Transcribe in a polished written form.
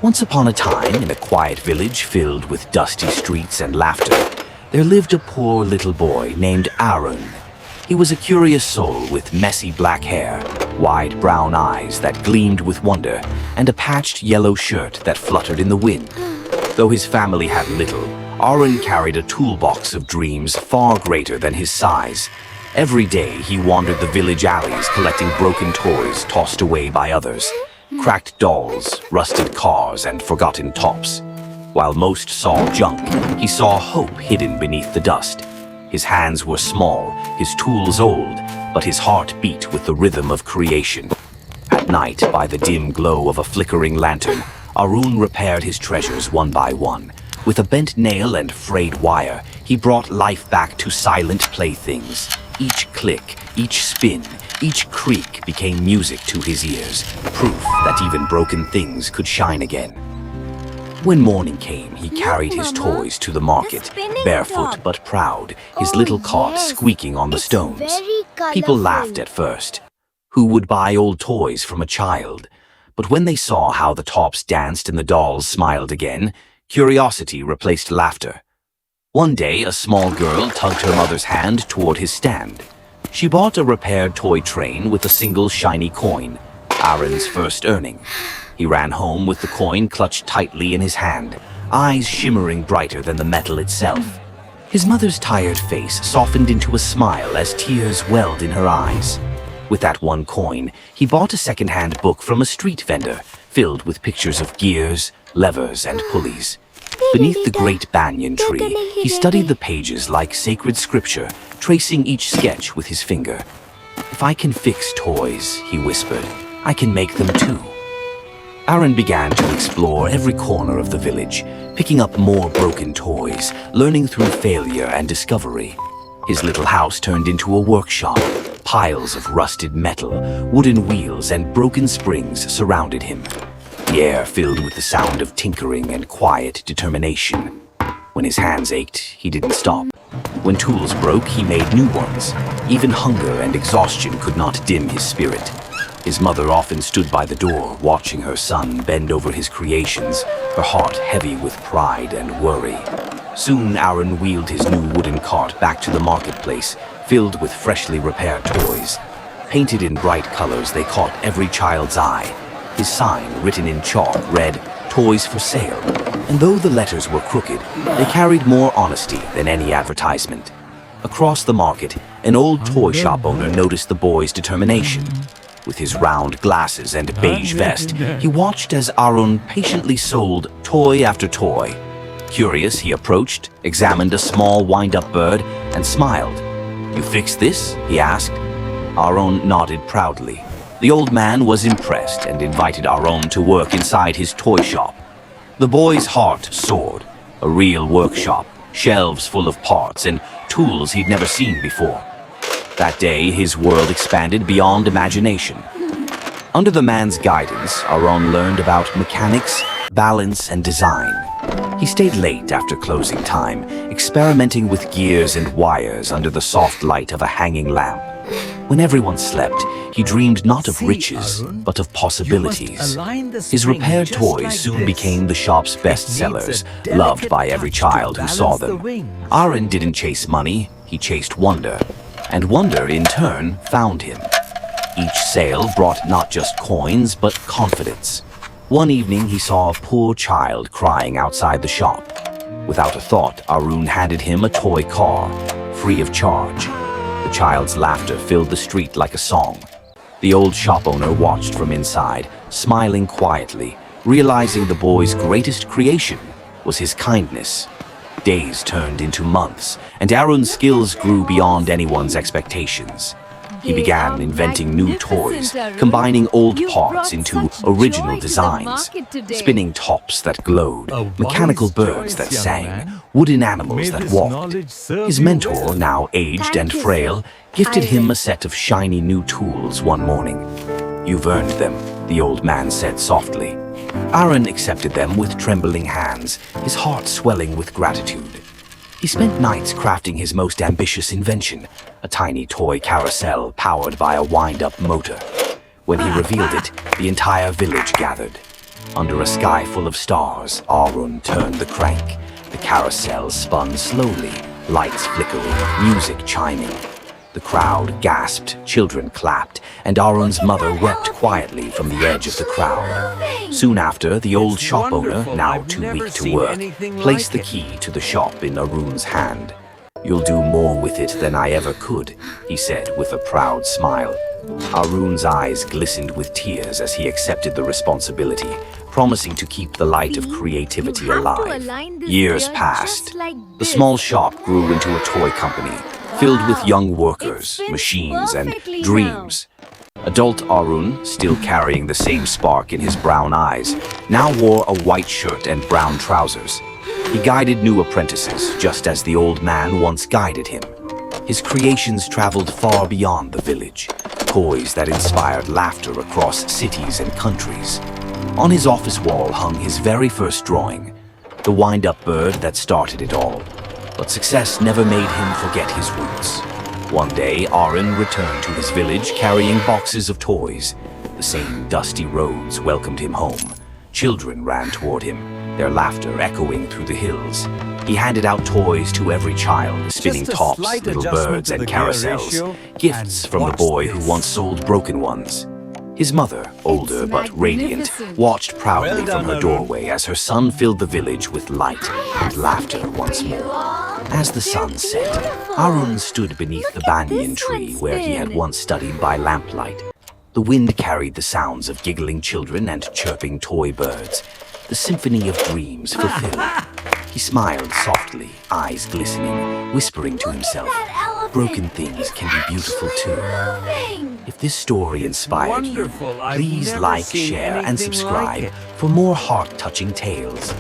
Once upon a time, in a quiet village filled with dusty streets and laughter, there lived a poor little boy named Aaron. He was a curious soul with messy black hair, wide brown eyes that gleamed with wonder, and a patched yellow shirt that fluttered in the wind. Though his family had little, Aaron carried a toolbox of dreams far greater than his size. Every day he wandered the village alleys collecting broken toys tossed away by others. Cracked dolls, rusted cars, and forgotten tops. While most saw junk, he saw hope hidden beneath the dust. His hands were small, his tools old, but his heart beat with the rhythm of creation. At night, by the dim glow of a flickering lantern, Arun repaired his treasures one by one. With a bent nail and frayed wire, he brought life back to silent playthings. Each click, each spin, each creak became music to his ears, proof that even broken things could shine again. When morning came, he carried his toys to the market, barefoot but proud, his little cart squeaking on the stones. People laughed at first. Who would buy old toys from a child? But when they saw how the tops danced and the dolls smiled again, curiosity replaced laughter. One day, a small girl tugged her mother's hand toward his stand. She bought a repaired toy train with a single shiny coin, Aaron's first earning. He ran home with the coin clutched tightly in his hand, eyes shimmering brighter than the metal itself. His mother's tired face softened into a smile as tears welled in her eyes. With that one coin, he bought a second-hand book from a street vendor, filled with pictures of gears, levers, and pulleys. Beneath the great banyan tree, he studied the pages like sacred scripture, tracing each sketch with his finger. "If I can fix toys," he whispered, "I can make them too." Aaron began to explore every corner of the village, picking up more broken toys, learning through failure and discovery. His little house turned into a workshop. Piles of rusted metal, wooden wheels, and broken springs surrounded him. The air filled with the sound of tinkering and quiet determination. When his hands ached, he didn't stop. When tools broke, he made new ones. Even hunger and exhaustion could not dim his spirit. His mother often stood by the door, watching her son bend over his creations, her heart heavy with pride and worry. Soon, Aaron wheeled his new wooden cart back to the marketplace, filled with freshly repaired toys. Painted in bright colors, they caught every child's eye. His sign, written in chalk, read, "Toys for sale." And though the letters were crooked, they carried more honesty than any advertisement. Across the market, an old toy shop owner noticed the boy's determination. With his round glasses and beige vest, he watched as Aaron patiently sold toy after toy. Curious, he approached, examined a small wind-up bird, and smiled. "You fixed this?" he asked. Aaron nodded proudly. The old man was impressed and invited Aaron to work inside his toy shop. The boy's heart soared. A real workshop, shelves full of parts and tools he'd never seen before. That day, his world expanded beyond imagination. Under the man's guidance, Aaron learned about mechanics, balance, and design. He stayed late after closing time, experimenting with gears and wires under the soft light of a hanging lamp. When everyone slept, he dreamed not of riches, but of possibilities. His repaired toys soon became the shop's best sellers, loved by every child who saw them. Aaron didn't chase money, he chased wonder. And wonder, in turn, found him. Each sale brought not just coins, but confidence. One evening, he saw a poor child crying outside the shop. Without a thought, Arun handed him a toy car, free of charge. The child's laughter filled the street like a song. The old shop owner watched from inside, smiling quietly, realizing the boy's greatest creation was his kindness. Days turned into months, and Arun's skills grew beyond anyone's expectations. He began inventing new toys, combining old parts into original designs, spinning tops that glowed, mechanical birds that sang, wooden animals that walked. His mentor, now aged and frail, gifted him a set of shiny new tools one morning. "You've earned them," the old man said softly. Aaron accepted them with trembling hands, his heart swelling with gratitude. He spent nights crafting his most ambitious invention, a tiny toy carousel powered by a wind-up motor. When he revealed it, the entire village gathered. Under a sky full of stars, Arun turned the crank. The carousel spun slowly, lights flickering, music chiming. The crowd gasped, children clapped, and Arun's mother wept quietly from the edge of the crowd. Soon after, the old shop owner, now too weak to work, placed the key to the shop in Arun's hand. "You'll do more with it than I ever could," he said with a proud smile. Arun's eyes glistened with tears as he accepted the responsibility, promising to keep the light of creativity alive. Years passed. The small shop grew into a toy company, filled with young workers, machines, and dreams. Adult Arun, still carrying the same spark in his brown eyes, now wore a white shirt and brown trousers. He guided new apprentices, just as the old man once guided him. His creations traveled far beyond the village, toys that inspired laughter across cities and countries. On his office wall hung his very first drawing, the wind-up bird that started it all. But success never made him forget his roots. One day, Arun returned to his village carrying boxes of toys. The same dusty roads welcomed him home. Children ran toward him, their laughter echoing through the hills. He handed out toys to every child, spinning tops, little birds, and carousels, gifts from the boy who once sold broken ones. His mother, older but radiant, watched proudly from her doorway as her son filled the village with light and laughter once more. As the sun set, Arun stood beneath the banyan tree where he had once studied by lamplight. The wind carried the sounds of giggling children and chirping toy birds, the symphony of dreams fulfilled. He smiled softly, eyes glistening, whispering to himself, "Broken things can be beautiful too." If this story inspired you, please like, share, and subscribe for more heart-touching tales.